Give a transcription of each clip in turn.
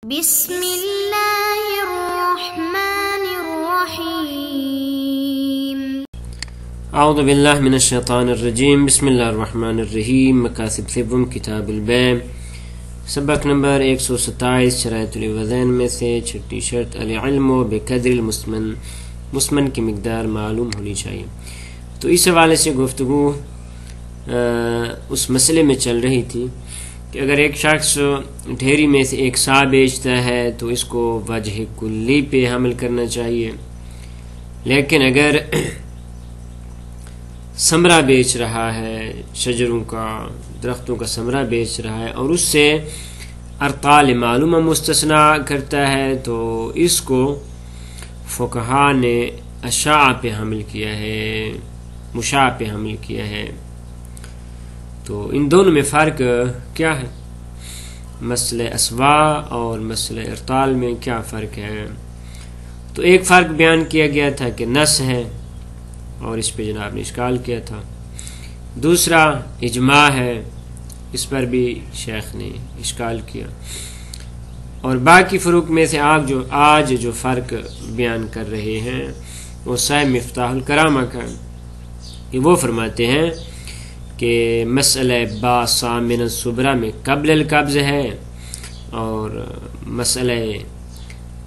بسم اللہ الرحمن الرحیم۔ اعوذ باللہ من الشیطان الرجیم، بسم اللہ الرحمن الرحیم۔ مقاصد سوم کتاب البیع، سبق نمبر 127، شرائط الوزین میں سے چھٹی شرط العلم بقدر المسمن، مسمن کی مقدار معلوم ہونی چاہیے۔ تو اس حوالے سے گفتگو اس مسئلے میں چل رہی تھی کہ اگر ایک شخص ڈھیری میں سے ایک سا بیچتا ہے تو اس کو وجہ کلی پہ حمل کرنا چاہیے، لیکن اگر ثمرہ بیچ رہا ہے، شجروں کا، درختوں کا ثمرہ بیچ رہا ہے اور اس سے ارطال معلومہ مستثنا کرتا ہے تو اس کو فقہا نے اشاع پہ حمل کیا ہے، مشاع پہ حمل کیا ہے۔ تو ان دونوں میں فرق کیا ہے؟ مسئلہ اسواء اور مسئلہ ارطال میں کیا فرق ہے؟ تو ایک فرق بیان کیا گیا تھا کہ نص ہے اور اس پہ جناب نے اشکال کیا تھا، دوسرا اجماع ہے، اس پر بھی شیخ نے اشکال کیا، اور باقی فروق میں سے آج جو فرق بیان کر رہے ہیں وہ صاحب مفتاح الکرامہ کا، کہ وہ فرماتے ہیں کہ مسئلہ با سامن الصبرہ میں قبل القبض ہے اور مسئلہ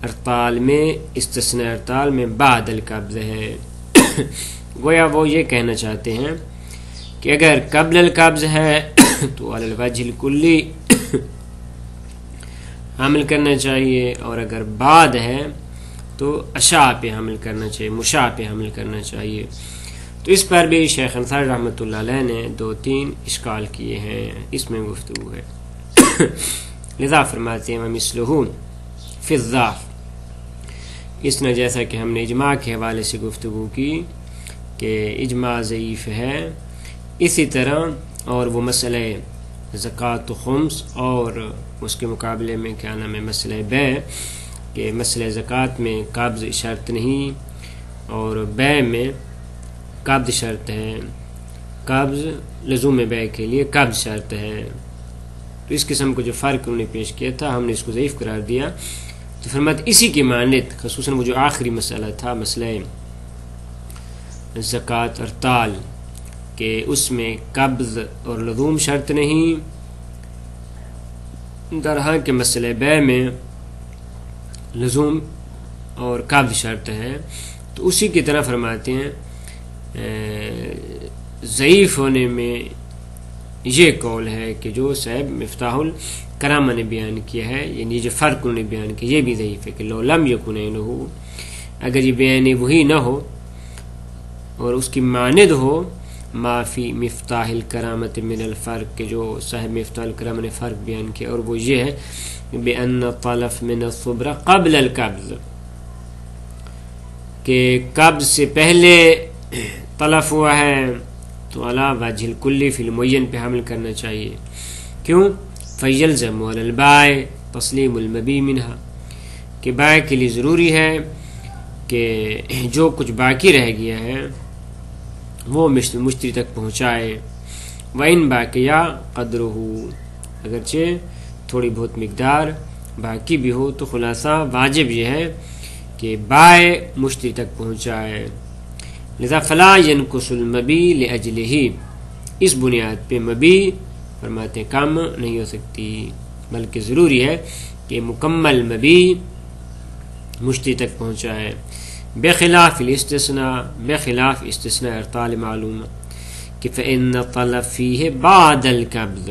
ارطال میں استثناء ارطال میں بعد القبض ہے۔ گویا وہ یہ کہنا چاہتے ہیں کہ اگر قبل القبض ہے تو علی الوجہ الکلی حمل کرنا چاہیے، اور اگر بعد ہے تو اشاع پہ حمل کرنا چاہیے، مشاع پہ حمل کرنا چاہیے۔ تو اس پر بھی شیخ انصاری رحمۃ اللہ علیہ نے 2-3 اشکال کیے ہیں، اس میں گفتگو ہے۔ لذا فرماتے ہیں ومثلہ فی الضعف، اس نے جیسا کہ ہم نے اجماع کے حوالے سے گفتگو کی کہ اجماع ضعیف ہے، اسی طرح اور وہ مسئلہ زکوٰۃ و خمس اور اس کے مقابلے میں کیا نام ہے مسئلہ بیع، کہ مسئلہ زکوٰۃ میں قبض شرط نہیں اور بیع میں قبض شرط ہے، قبض لزوم بیع کے لیے قبض شرط ہے۔ تو اس قسم کو جو فرق انہوں نے پیش کیا تھا ہم نے اس کو ضعیف قرار دیا۔ تو فرماتے اسی کی مانند خصوصاً وہ جو آخری مسئلہ تھا، مسئلہ زکوٰۃ ارطال، کہ اس میں قبض اور لزوم شرط نہیں، درہاں کے مسئلہ بیع میں لزوم اور قبض شرط ہے۔ تو اسی کی طرح فرماتے ہیں ضعیف ہونے میں یہ قول ہے کہ جو صاحب مفتاح الکرامہ نے بیان کیا ہے، یعنی جو فرق انہوں نے بیان کیا یہ بھی ضعیف ہے کہ لو لم یکن عینہ، اگر یہ بیان وہی نہ ہو اور اس کی مانند ہو ما فی مفتاح الکرامۃ من الفرق، کہ جو صاحب مفتاح الکرامہ نے فرق بیان کیا اور وہ یہ ہے بأن طلف من الصبرہ قبل القبض، کہ قبض سے پہلے طلف ہوا ہے تو علی وجہ الکلی فی المعین پہ حمل کرنا چاہیے۔ کیوں؟ فیلزم علی البائع تسلیم المبیع منہا، کہ بائع کے لیے ضروری ہے کہ جو کچھ باقی رہ گیا ہے وہ مشتری تک پہنچائے، وَإِن بَاقِيَ قَدْرُهُ، اگرچہ تھوڑی بہت مقدار باقی بھی ہو تو خلاصہ واجب یہ ہے کہ بائع مشتری تک پہنچائے۔ لذا فلا ينقص المبیع لأجلہ، اس بنیاد پہ مبیع فرماتے کم نہیں ہو سکتی، بلکہ ضروری ہے کہ مکمل مبیع مشتری تک پہنچائے، بخلاف الاستثناء، بخلاف استثناء ارطال معلوم، کہ فإن طلب فیہ بعد القبض،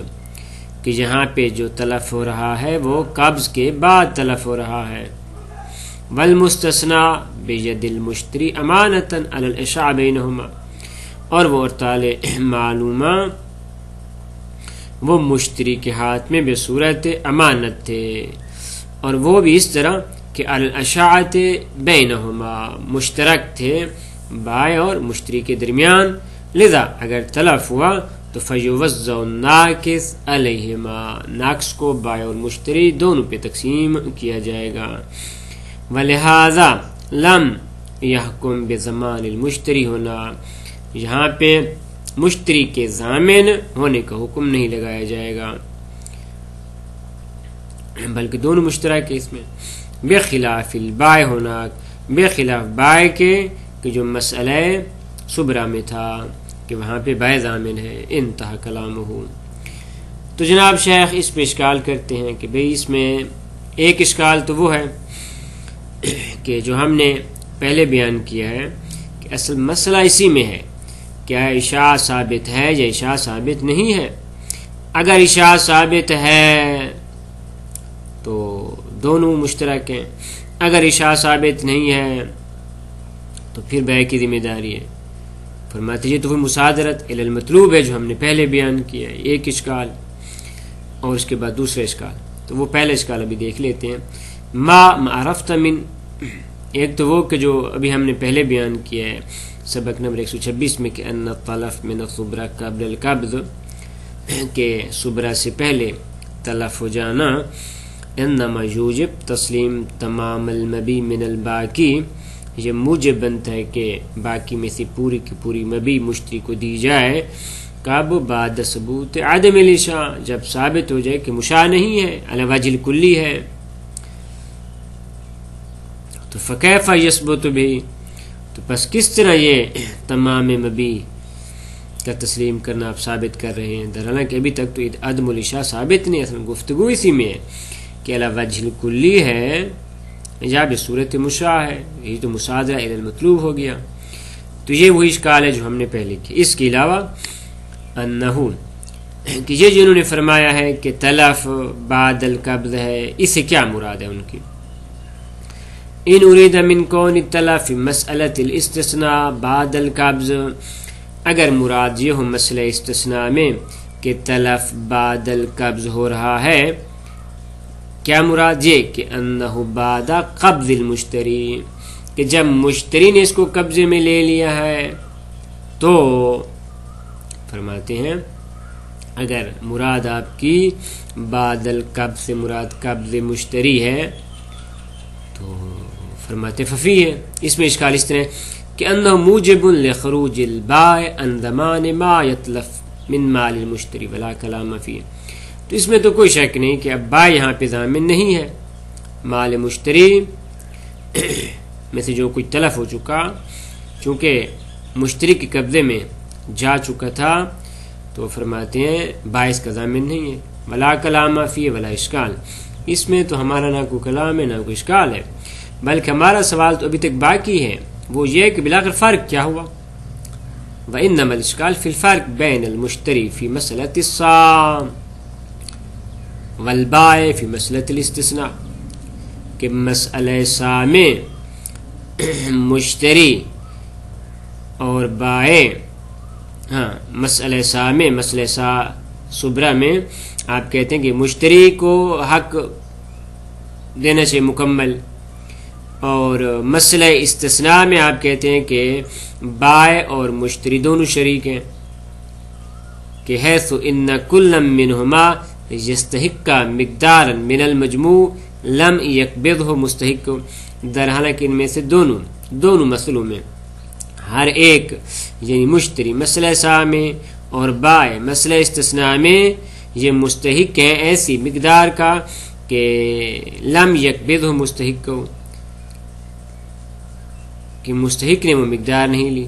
کہ یہاں پہ جو تلف ہو رہا ہے وہ قبض کے بعد تلف ہو رہا ہے، والمستثنى بید المشتری امانتا علی الاشاع بینہما، اور وہ ارطال معلومہ وہ مشتری کے ہاتھ میں بصورت امانت تھے، اور وہ بھی اس طرح کہ علی الاشاعۃ بینہما، مشترک تھے بائع اور مشتری کے درمیان، لذا اگر تلف ہوا تو فیوزع الناقص علیہما، ناقص کو بائع اور مشتری دونوں پہ تقسیم کیا جائے گا۔ وَلِهَذَا لَمْ يَحْكُمْ بِضَمَانِ الْمُشْتَرِي، ہونا یہاں پہ مشتری کے ضامن ہونے کا حکم نہیں لگایا جائے گا۔ بلکہ دونوں مشترک ہے اس میں، بخلاف البائے ہناک، بخلاف بائے کے کہ جو مسئلہ صبرہ میں تھا کہ وہاں پہ بائے ضامن ہے۔ انتہا کلامہ۔ تو جناب شیخ اس پہ اشکال کرتے ہیں کہ بھئی اس میں ایک اشکال تو وہ ہے کہ جو ہم نے پہلے بیان کیا ہے کہ اصل مسئلہ اسی میں ہے، کیا اشاعہ ثابت ہے یا اشاعہ ثابت نہیں ہے۔ اگر اشاعہ ثابت ہے تو دونوں مشترک ہیں، اگر اشاعہ ثابت نہیں ہے تو پھر بائے کی ذمہ داری ہے۔ فرماتے یہ تو پھر مصادرت الی المطلوب ہے جو ہم نے پہلے بیان کیا ہے، ایک اشکال، اور اس کے بعد دوسرا اشکال۔ تو وہ پہلا اشکال ابھی دیکھ لیتے ہیں۔ ما عرفت من، ایک تو وہ کہ جو ابھی ہم نے پہلے بیان کیا ہے سبق نمبر 126 میں کہ ان الطلف من الصبرہ قبل القبض، کہ صبرہ سے پہلے تلف ہو جانا، انما یوجب تسلیم تمام المبی من الباقی، یہ موجب بنتا ہے کہ باقی میں سے پوری کی پوری مبی مشتری کو دی جائے، کب بعد ثبوت عدم الاشاع، جب ثابت ہو جائے کہ مشاع نہیں ہے، علی وجہ الکلی ہے۔ تو فکیف یثبت بھی، تو بس کس طرح یہ تمام مبی کا تسلیم کرنا آپ ثابت کر رہے ہیں، در حالانکہ ابھی تک تو عدم الاشاع ثابت نہیں، اصل گفتگو اسی میں ہے کہ علی وجہ الکلی ہے یا بصورت مشاع ہے، یہ تو مصادرہ الی المطلوب ہو گیا۔ تو یہ وہی اشکال ہے جو ہم نے پہلے کی۔ اس کے علاوہ انہو، کہ یہ جنہوں نے فرمایا ہے کہ تلف بعد القبض ہے، اسے کیا مراد ہے ان کی؟ ان ارید من کون التلف مسئلۃ الاستثناء بعد القبض، اگر مراد یہ ہو مسئلہ استثناء میں کہ تلف بعد القبض ہو رہا ہے، کیا مراد یہ کہ انہ بعد قبض المشتری، کہ جب مشتری نے اس کو قبضے میں لے لیا ہے، تو فرماتے ہیں اگر مراد آپ کی بعد القبض سے مراد قبض مشتری ہے تو فرماتے ففی ہے، اس میں اشکال اس طرح کہ انہ موجب لخروج البائع عن ضمان ما یتلف من مال المشتری ولا کلام فیہ، تو اس میں تو کوئی شک نہیں کہ اب بائع یہاں پہ ضامن نہیں ہے، مال مشتری میں سے جو کچھ تلف ہو چکا چونکہ مشتری کے قبضے میں جا چکا تھا، تو فرماتے ہیں باعث کا ضامن نہیں ہے، ولا کلام فیہ ولا اشکال، اس میں تو ہمارا نہ کوئی کلام ہے نہ کوئی اشکال ہے، بلکہ ہمارا سوال تو ابھی تک باقی ہے، وہ یہ کہ بالآخر فرق کیا ہوا؟ وَإِنَّمَا الْإِشْكَالُ فِي الْفَرْقِ بَيْنَ الْمُشْتَرِي فِي مَسْأَلَةِ الصَّامِ وَالْبَائِعِ فِي مَسْأَلَةِ الْإِسْتِثْنَاءِ، کہ مسئلہ صام مشتری اور بائع، مسئلہ صام، مسئلہ صبرہ میں آپ کہتے ہیں کہ مشتری کو حق دینا چاہیے مکمل، اور مسئلہ استثناء میں آپ کہتے ہیں کہ بائع اور مشتری دونوں شریک ہیں، کہ حیث ان کل منہما یستحق مقدارا من المجموع لم یقبضہ مستحق، در حالانکہ ان میں سے دونوں مسئلوں میں ہر ایک یعنی مشتری مسئلہ صاع میں اور بائع مسئلہ استثناء میں یہ مستحق ہیں ایسی مقدار کا کہ لم یقبضہ مستحق، کہ مستحق نے وہ مقدار نہیں لی۔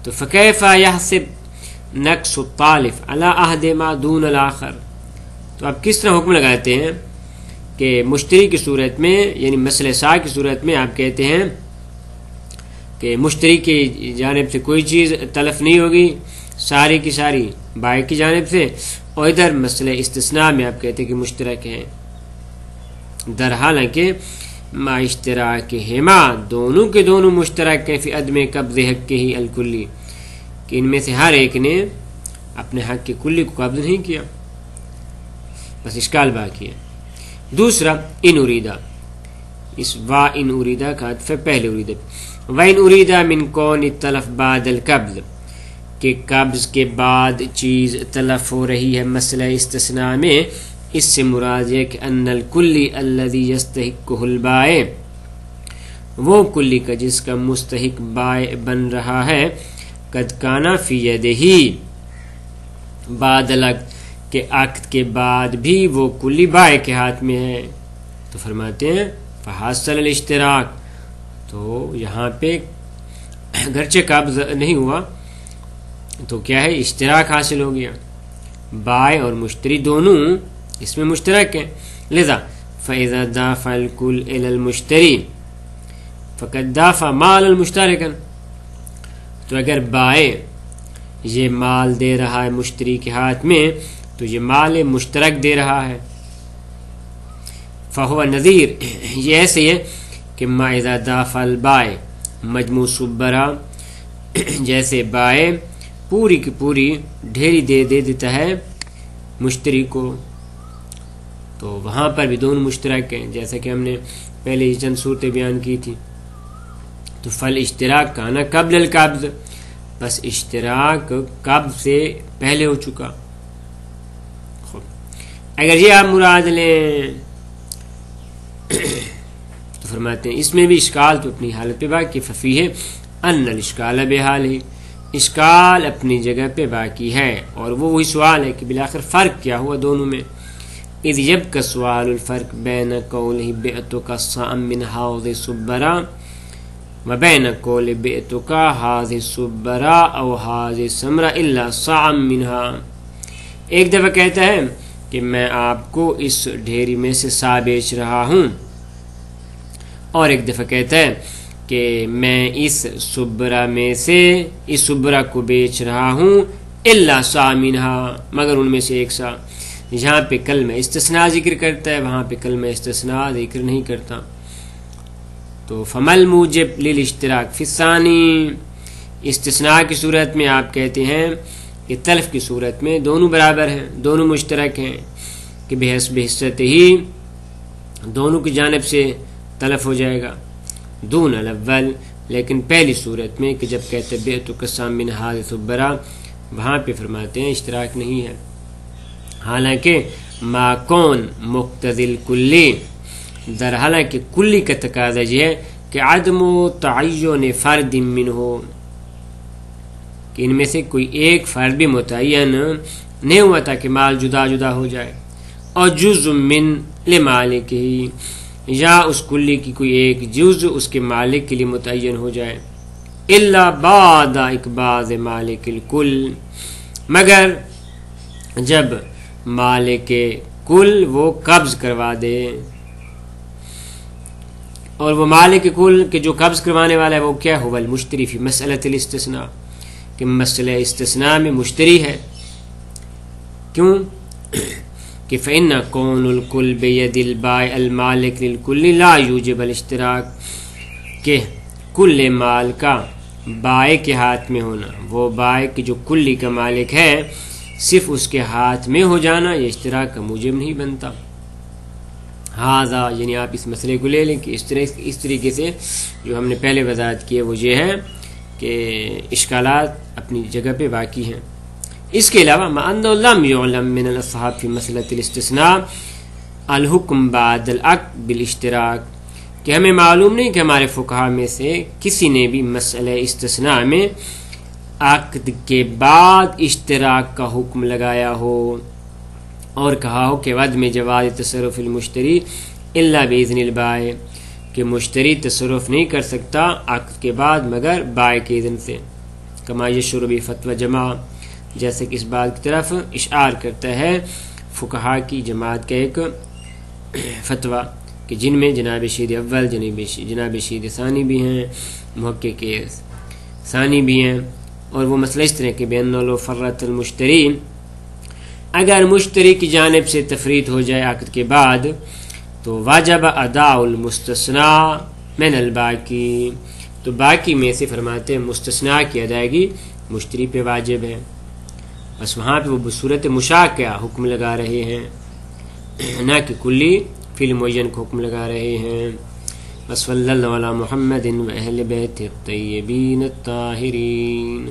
تو فکیف یحسب نقص الطالف علی عہد ما دون الآخر، تو آپ کس طرح حکم لگاتے ہیں کہ مشتری کی صورت میں یعنی مسئلہ صاع کی صورت میں آپ کہتے ہیں کہ مشتری کی جانب سے کوئی چیز تلف نہیں ہوگی، ساری کی ساری بائع کی جانب سے، اور ادھر مسئلہ استثناء میں آپ کہتے ہیں کہ مشترک ہیں، در حالانکہ ما اشتراکہما، دونوں کے دونوں مشترک ہیں فی عدم قبض حق ہی الکلی، کہ ان میں سے ہر ایک نے اپنے حق کے کلی کو قبض نہیں کیا، بس اشکال باقی ہے۔ دوسرا ان اریدہ، اس وا ان اریدہ کا عطف پہلے اریدہ، وَإِنْ أُرِيدَ مِنْ كَوْنِ التَّلَفِ بَعْدَ الْقَبْضِ، کہ قبض کے بعد چیز تلف ہو رہی ہے مسئلہ استثناء میں، اس سے مراد ہے کہ ان الکلی الذی یستحقہ البائع، وہ کلی کا جس کا مستحق بائع بن رہا ہے، قد کانا فی یدہ بعد العقد، کہ عقد کے بعد بھی وہ کلی بائع کے ہاتھ میں ہے، تو فرماتے ہیں فحاصل الاشتراک، تو یہاں پہ گرچہ قبض نہیں ہوا تو کیا ہے، اشتراک حاصل ہو گیا، بائع اور مشتری دونوں اس میں مشترک ہیں. لذا فَإِذَا دَافَ الْكُلُّ إِلَى الْمُشْتَرِي فَقَدْ دَافَ مَالًا مُشْتَرِكًا. تو اگر بائع یہ مال دے رہا ہے مشتری کے ہاتھ میں تو یہ مال مشترک دے رہا ہے. فَهُوَ نظیر، یہ ایسے ہے کہ مَا إِذَا دَافَ الْبَائِعُ مجموع صُبَّرَا، جیسے بائع پوری کی پوری ڈھیری دے دیتا ہے مشتری کو، تو وہاں پر بھی دونوں مشترک ہیں، جیسا کہ ہم نے پہلے ہی چند صورتیں بیان کی تھی. تو فل اشتراک کانا قبل القبض، بس اشتراک قبض سے پہلے ہو چکا. اگر یہ آپ مراد لیں تو فرماتے ہیں اس میں بھی اشکال تو اپنی حالت پہ باقی، ففی ہے ان الاشکال بحال ہی، اشکال اپنی جگہ پہ باقی ہے، اور وہ وہی سوال ہے کہ بالآخر فرق کیا ہوا دونوں میں. اذ یبقى سوال الفرق بین قوله بعتک صاعا من حوض صبرا وبین قول بعتک هذه صبرا او هذه سمرا الا صاعا منها. ایک دفعہ کہتا ہے کہ میں آپ کو اس ڈھیری میں سے سا بیچ رہا ہوں، اور ایک دفعہ کہتا ہے کہ میں اس صبرا میں سے اس صبرا کو بیچ رہا ہوں الا صاع منها، مگر ان میں سے ایک سا. یہاں پہ کلمہ استثناء ذکر کرتا ہے، وہاں پہ کلمہ استثناء ذکر نہیں کرتا. تو فمل موجب للاشتراک فی الثانی، استثناء کی صورت میں آپ کہتے ہیں کہ تلف کی صورت میں دونوں برابر ہیں، دونوں مشترک ہیں کہ بحسب حصت ہی دونوں کی جانب سے تلف ہو جائے گا دون الاول. لیکن پہلی صورت میں کہ جب کہتے بعتک صاع من حوض صبرا، وہاں پہ فرماتے ہیں اشتراک نہیں ہے، حالانکہ ما کون مقتضی الکلی، در حالانکہ کلی کا تقاضا یہ ہے کہ عدم تعین فرد منہ، کہ ان میں سے کوئی ایک فرد بھی متعین نہیں ہوا تھا کہ مال جدا جدا ہو جائے، اور جزء من لمالک ہی، یا اس کلی کی کوئی ایک جزء اس کے مالک کے لیے متعین ہو جائے، الا بعد اقباض مالک الکل، مگر جب مالک کل وہ قبض کروا دے. اور وہ مالک کل کے جو قبض کروانے والا ہے وہ کیا ہوا، المشتری فی مسئلۃ الاستثناء، کہ مسئلہ استثناء میں مشتری ہے. کیوں کہ فإن کون الکل بید البائع المالک للکل لا یوجب الاشتراک، کہ کل مال کا بائع کے ہاتھ میں ہونا، وہ بائع کی جو کلی کا مالک ہے صرف اس کے ہاتھ میں ہو جانا یہ اشتراک کا موجب نہیں بنتا. ہاذا یعنی آپ اس مسئلے کو لے لیں کہ اس طریقے سے جو ہم نے پہلے وضاحت کی ہے وہ یہ ہے کہ اشکالات اپنی جگہ پہ باقی ہیں. اس کے علاوہ ما انه لم يعلم من الاصحاب في مسئلة الاستثناء الحکم بعد العقد بالاشتراک، کہ ہمیں معلوم نہیں کہ ہمارے فقہا میں سے کسی نے بھی مسئلہ استثناء میں عقد کے بعد اشتراک کا حکم لگایا ہو اور کہا ہو کہ عدم جواز تصرف المشتری الا باذن البائع، کہ مشتری تصرف نہیں کر سکتا عقد کے بعد مگر بائع کے اذن سے. کما یشعر بفتوی جماع، جیسے کہ اس بات کی طرف اشعار کرتا ہے فقہا کی جماعت کا ایک فتویٰ کہ جن میں جناب شہید اول جناب شہید ثانی بھی ہیں، محقق ثانی بھی ہیں. اور وہ مسئلہ اس طرح کہ بین لو فرت المشتری، اگر مشتری کی جانب سے تفرید ہو جائے عقد کے بعد تو واجب اداء المستثناء من الباقی، تو باقی میں سے فرماتے ہیں مستثناء کی ادائیگی مشتری پہ واجب ہے. بس وہاں پہ وہ بصورت مشاکہ حکم لگا رہے ہیں، نہ کہ کلی فی المعین کو حکم لگا رہے ہیں. بس صلی اللہ علی محمد و اہل بیت الطیبین الطاہرین.